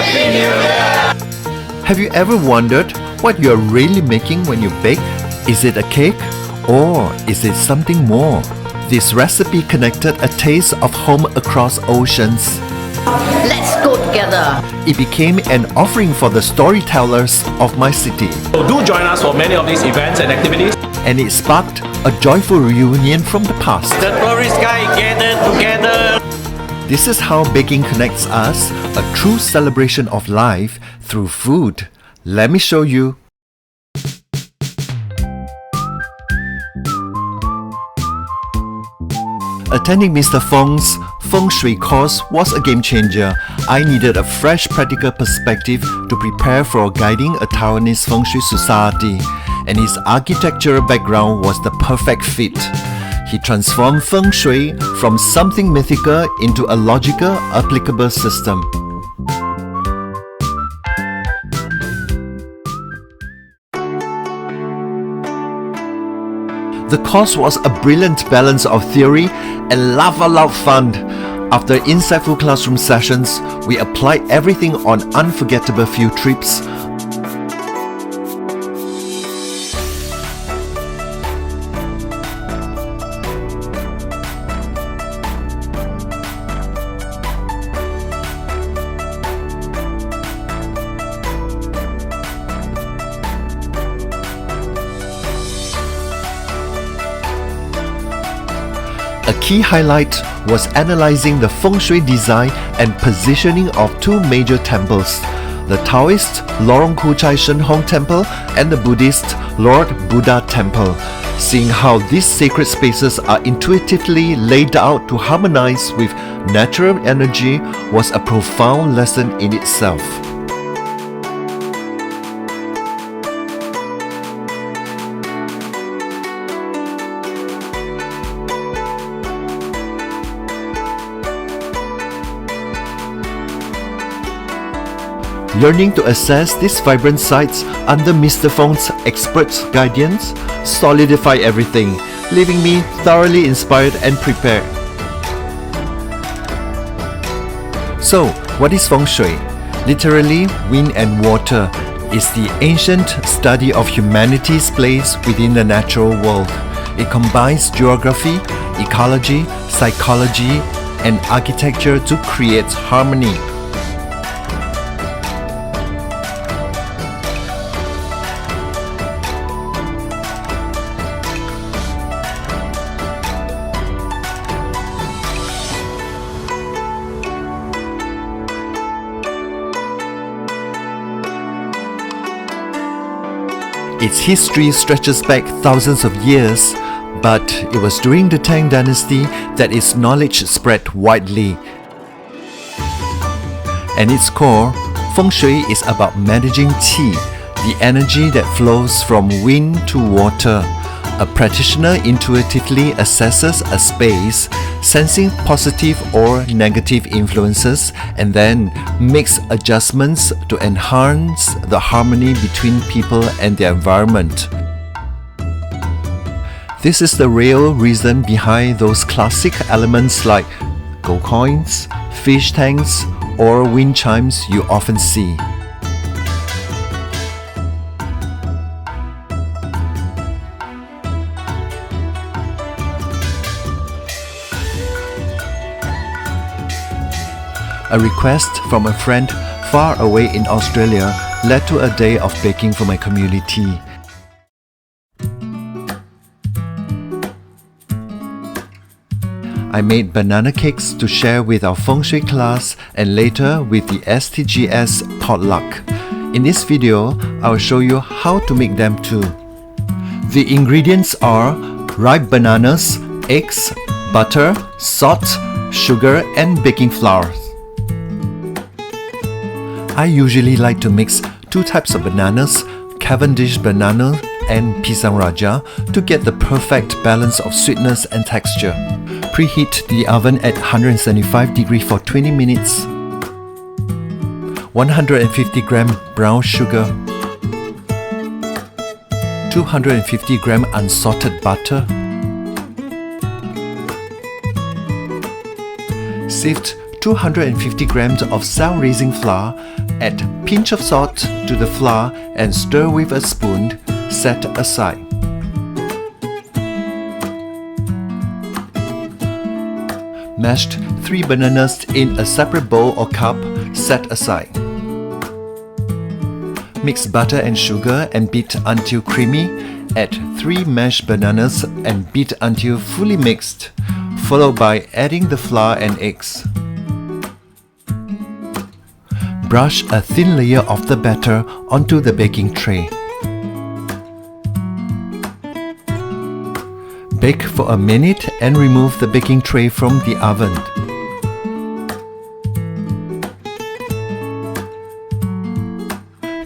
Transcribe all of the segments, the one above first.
Happy New Year! Have you ever wondered what you're really making when you bake? Is it a cake or is it something more? This recipe connected a taste of home across oceans. Let's go together. It became an offering for the storytellers of my city. So do join us for many of these events and activities. And it sparked a joyful reunion from the past. The tourist guide gathered together. This is how baking connects us, a true celebration of life through food. Let me show you. Attending Mr. Feng's Feng Shui course was a game changer. I needed a fresh practical perspective to prepare for guiding a Taiwanese Feng Shui society, and his architectural background was the perfect fit. He transformed Feng Shui from something mythical into a logical, applicable system. The course was a brilliant balance of theory and laugh-out-loud fun. After insightful classroom sessions, we applied everything on unforgettable field trips. A key highlight was analyzing the Feng Shui design and positioning of two major temples, the Taoist Lorong Chye Hong Temple and the Buddhist Lord Buddha Temple. Seeing how these sacred spaces are intuitively laid out to harmonize with natural energy was a profound lesson in itself. Learning to assess these vibrant sites under Mr. Feng's expert guidance solidified everything, leaving me thoroughly inspired and prepared. So, what is Feng Shui? Literally, wind and water is the ancient study of humanity's place within the natural world. It combines geography, ecology, psychology, and architecture to create harmony. Its history stretches back thousands of years, but it was during the Tang Dynasty that its knowledge spread widely. At its core, Feng Shui is about managing Qi, the energy that flows from wind to water. A practitioner intuitively assesses a space, sensing positive or negative influences, and then makes adjustments to enhance the harmony between people and their environment. This is the real reason behind those classic elements like gold coins, fish tanks, or wind chimes you often see. A request from a friend far away in Australia led to a day of baking for my community. I made banana cakes to share with our Feng Shui class and later with the STGS Potluck. In this video, I will show you how to make them too. The ingredients are ripe bananas, eggs, butter, salt, sugar, and baking flour. I usually like to mix two types of bananas, Cavendish banana and Pisang Raja, to get the perfect balance of sweetness and texture. Preheat the oven at 175 degrees for 20 minutes. 150 gram brown sugar, 250 gram unsalted butter, sift 250 grams of cell-raising flour, add pinch of salt to the flour and stir with a spoon, set aside. Mashed 3 bananas in a separate bowl or cup, set aside. Mix butter and sugar and beat until creamy. Add 3 mashed bananas and beat until fully mixed, followed by adding the flour and eggs. Brush a thin layer of the batter onto the baking tray. Bake for a minute and remove the baking tray from the oven.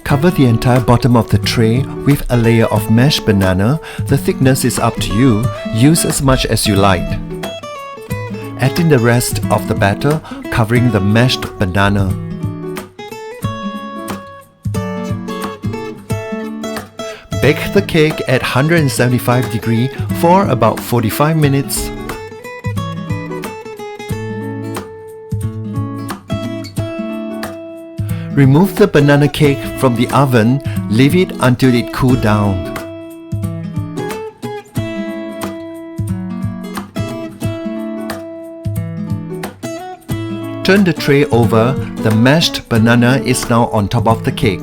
Cover the entire bottom of the tray with a layer of mashed banana. The thickness is up to you. Use as much as you like. Add in the rest of the batter, covering the mashed banana. Bake the cake at 175 degrees for about 45 minutes. Remove the banana cake from the oven, leave it until it cools down. Turn the tray over. The mashed banana is now on top of the cake.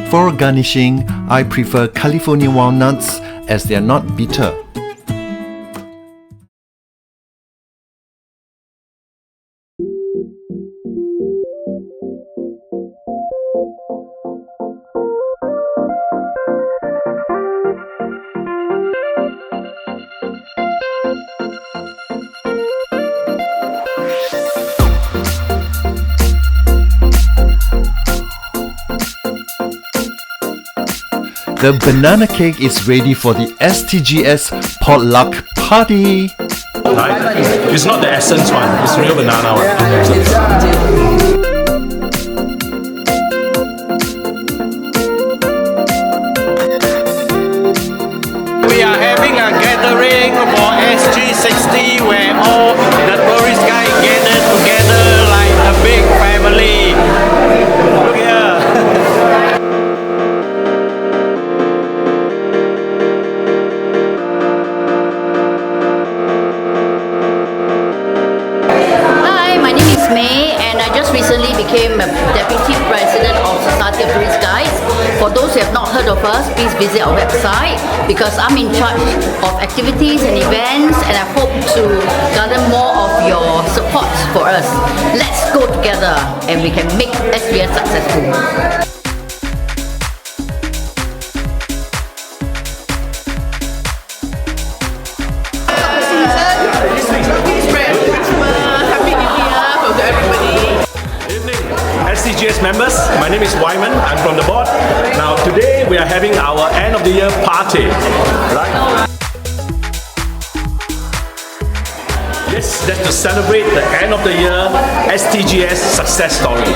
For garnishing, I prefer California walnuts as they are not bitter. The banana cake is ready for the STGS Potluck party. Right? It's not the essence one, it's real banana one. We are having a gathering for SG60 where all the tourist guys gather together like a big family. Look here. Recently became a Deputy President of Society of Tourist Guides. For those who have not heard of us, please visit our website because I'm in charge of activities and events and I hope to gather more of your support for us. Let's go together and we can make STGS successful. STGS members, my name is Wyman, I'm from the board. Now today we are having our end of the year party, right? Yes, that's to celebrate the end of the year STGS success story.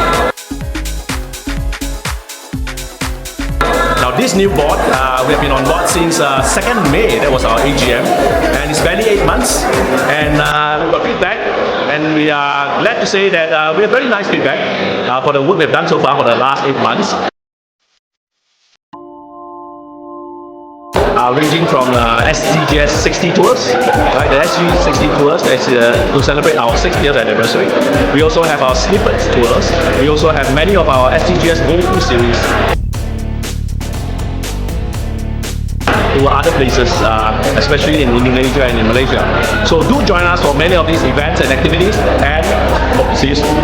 Now this new board, we have been on board since 2nd May, that was our AGM, and it's barely 8 months, and we've got feedback, and we are glad to say that we have very nice feedback for the work we've done so far for the last 8 months. Ranging from STGS 60 tours, right? The STGS 60 tours is to celebrate our 6th year anniversary. We also have our snippets tours. We also have many of our STGS go-to series to other places, especially in Indonesia and in Malaysia. So do join us for many of these events and activities, and hope to see you soon.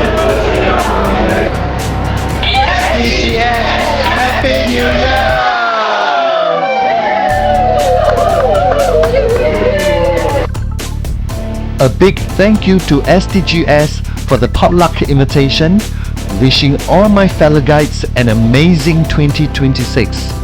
STGS, Happy New Year! A big thank you to STGS for the potluck invitation. Wishing all my fellow guides an amazing 2026.